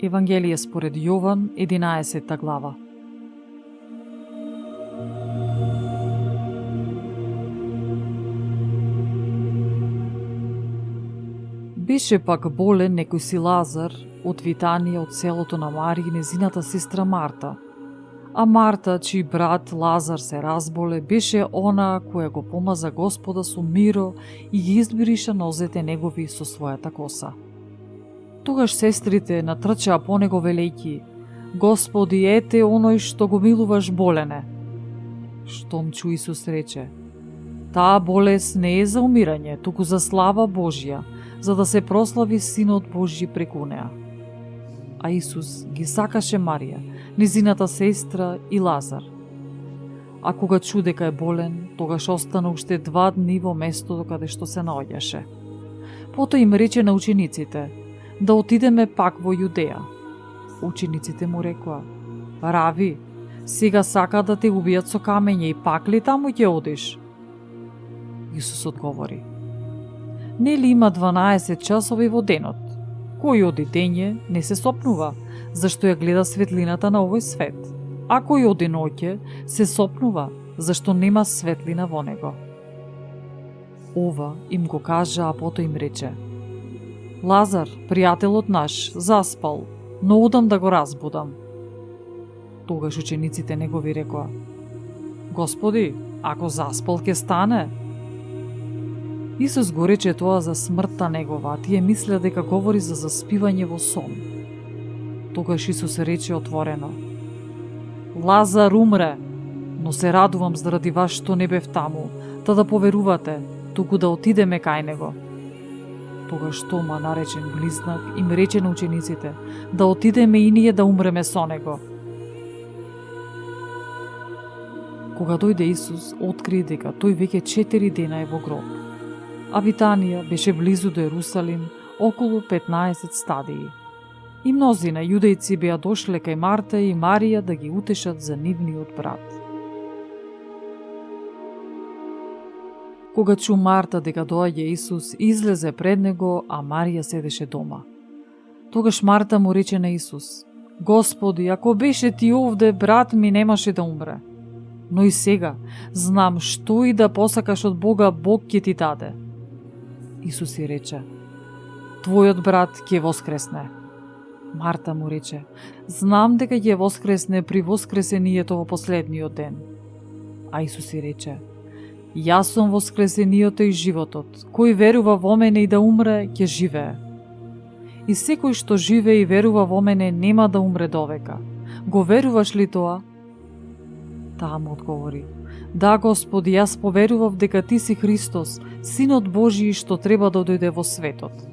Евангелие според Јован, 11 глава. Беше пак болен некој си Лазар од Витанија, од селото на Марија и незината сестра Марта. А Марта, чиј брат Лазар се разболе, беше она која го помаза Господа со миро и ги избриша нозете негови со својата коса. Тогаш сестрите натрчаа по него велејќи: Господи, ете оној што го милуваш болене. Штом чу Исус рече: Таа болест не е за умирање, туку за слава Божја, за да се прослави Синот Божји преку неа. А Исус ги сакаше Марија, незината сестра и Лазар. А кога чу дека е болен, тогаш остана уште 2 дни во местото каде што се наоѓаше. Потоа им рече на учениците да отидеме пак во Јудеја. Учениците му рекоа: Рави, сега сака да те убијат со камење и пак ли таму ќе одиш? Исус одговори: Нели има 12 часови во денот? Кој оди дење не се сопнува, зашто ја гледа светлината на овој свет, а кој оди ноќе се сопнува, зашто нема светлина во него. Ова им го кажа, а потоа им рече: Лазар, пријателот наш, заспал, но удам да го разбудам. Тогаш учениците негови рекоа: Господи, ако заспал ќе стане. Исус го рече тоа за смртта негова, а тие мислеа дека говори за заспивање во сон. Тогаш Исус рече отворено: Лазар умре, но се радувам заради вас што не бев таму, да поверувате, туку да отидеме кај него. Тогаш Тома, наречен Близнак, им рече на учениците да отидеме и ние да умреме со него. Кога дојде Исус, откри дека тој веќе 4 дена е во гроб. А Витанија беше близу до Ерусалим, околу 15 стадии. И мнозина јудејци беа дошле кај Марта и Марија да ги утешат за нивниот брат. Кога чу Марта дека доаѓа Исус, излезе пред него, а Марија седеше дома. Тогаш Марта му рече на Исус: Господи, ако беше ти овде, брат ми немаше да умре. Но и сега, знам што и да посакаш од Бога, Бог ќе ти даде. Исус и рече: Твојот брат ќе воскресне. Марта му рече: Знам дека ќе воскресне при воскресението во последниот ден. А Исус и рече: Јас сум воскресението и животот. Кој верува во мене и да умре, ќе живее. И секој што живее и верува во мене нема да умре довека. Го веруваш ли тоа? Таа му одговори: Да, Господи, јас поверував дека ти си Христос, Синот Божји што треба да дојде во светот.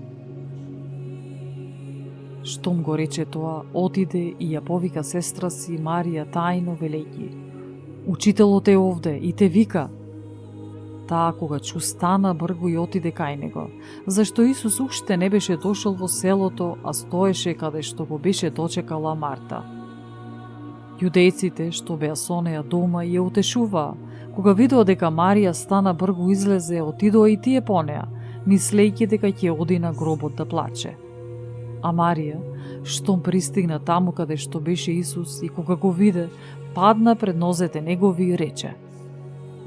Штом го рече тоа, отиде и ја повика сестра си Марија тајно велејќи: Учителот е овде и те вика. Таа кога чу стана бргу и отиде кај него, зашто Исус уште не беше дошол во селото, а стоеше каде што го беше дочекала Марта. Јудејците што беа со неа дома ја утешуваа. Кога видоа дека Марија стана бргу излезе, отидоа и тие по неа, мислејќи дека ќе оди на гробот да плаче. А Марија, штом пристигна таму каде што беше Исус и кога го виде, падна пред нозете негови и рече: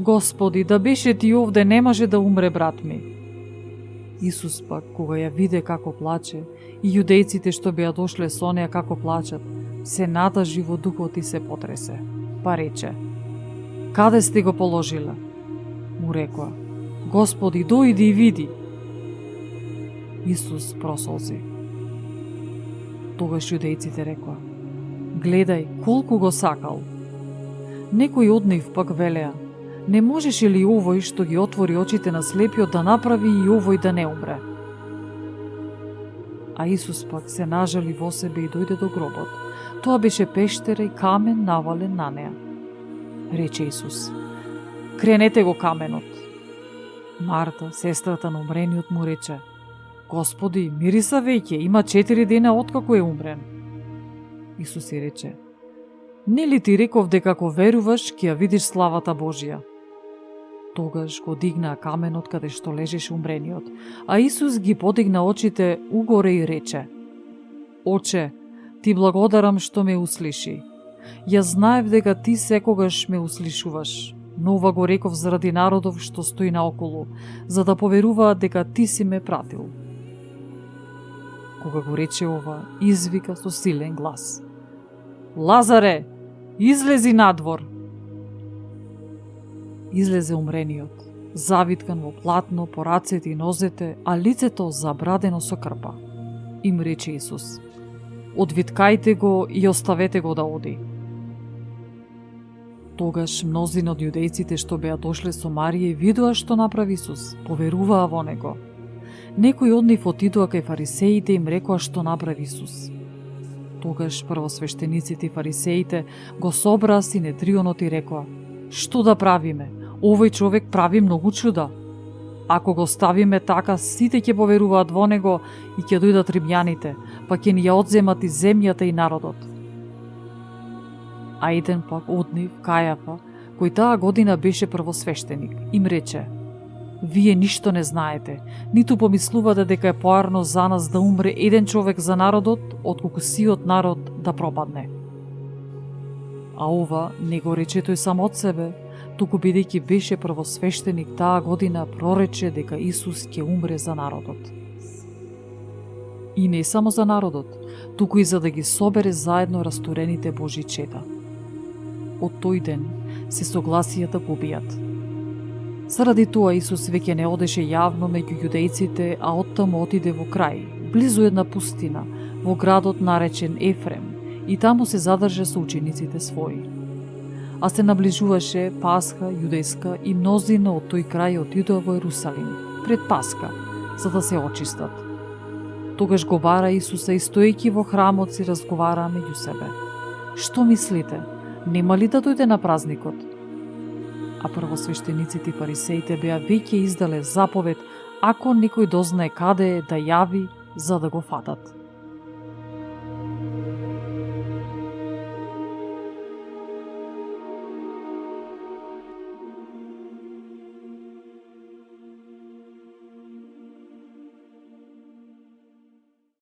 Господи, да беше ти овде, немаше да умре брат ми. Исус пак, кога ја виде како плаче, и јудејците што беа дошле со неа како плачат, се натажи во духот и се потресе. Па рече: Каде сте го положила? Му рекоа: Господи, дојди и види. Исус просолзи. Тогаш јудејците рекоа: Гледај, колку го сакал. Некој од нив пак велеа: Не можеше ли овој што ги отвори очите на слепиот да направи и овој да не умре? А Исус пак се нажали во себе и дојде до гробот. Тоа беше пештера и камен навален на неа. Рече Исус: Кренете го каменот. Марта, сестрата на умрениот, му рече: Господи, мириса веќе, има 4 дена откако е умрен. Исус и рече: Нели ти реков дека ако веруваш, ќе ја видиш славата Божја? Тогаш го дигнаа каменот каде што лежеше умрениот, а Исус ги подигна очите угоре и рече: Оче, Ти благодарам што ме услиши. Ја знаев дека ти секогаш ме услишуваш, но ова го реков заради народов што стои наоколу, за да поверуваат дека ти си ме пратил. Кога го рече ова, извика со силен глас: Лазаре, излези надвор! Излезе умрениот, завиткан во платно по рацете и нозете, а лицето забрадено со крпа. Им рече Исус: Одвиткајте го и оставете го да оди. Тогаш мнозина од јудејците што беа дошле со Марија видоа што направи Исус, поверуваа во него. Некои од нив отидоа кај фарисеите и им рекоа што направи Исус. Тогаш првосвештениците и фарисеите го собраа Синедрионот и рекоа: Што да правиме? Овој човек прави многу чуда. Ако го ставиме така, сите ќе поверуваат во него и ќе дојдат римјаните, па ќе ни ја одземат и земјата и народот. А еден пак од нив, Кајафа, кој таа година беше првосвештеник, им рече: Вие ништо не знаете, ниту помислувате дека е поарно за нас да умре еден човек за народот, отколку сиот народ да пропадне. А ова не го рече тој сам од себе, туку бидејќи беше првосвештеник таа година прорече дека Исус ќе умре за народот. И не само за народот, туку и за да ги собере заедно растурените Божи чета. Од тој ден се согласија да го убијат. Заради тоа Исус веќе не одеше јавно меѓу јудејците, а оттаму отиде во крај, близу една пустина, во градот наречен Ефрем, и таму се задржа со учениците своји. А се наближуваше Пасха јудејска и мнозина од тој крај отидоа во Ерусалим, пред Пасха, за да се очистат. Тогаш го бара Исуса и стоејќи во храмот си разговараа меѓу себе: Што мислите? Нема ли да дојде на празникот? А првосвештениците и фарисеите беа веќе издале заповед, ако некој дознае каде е, да јави, за да го фатат.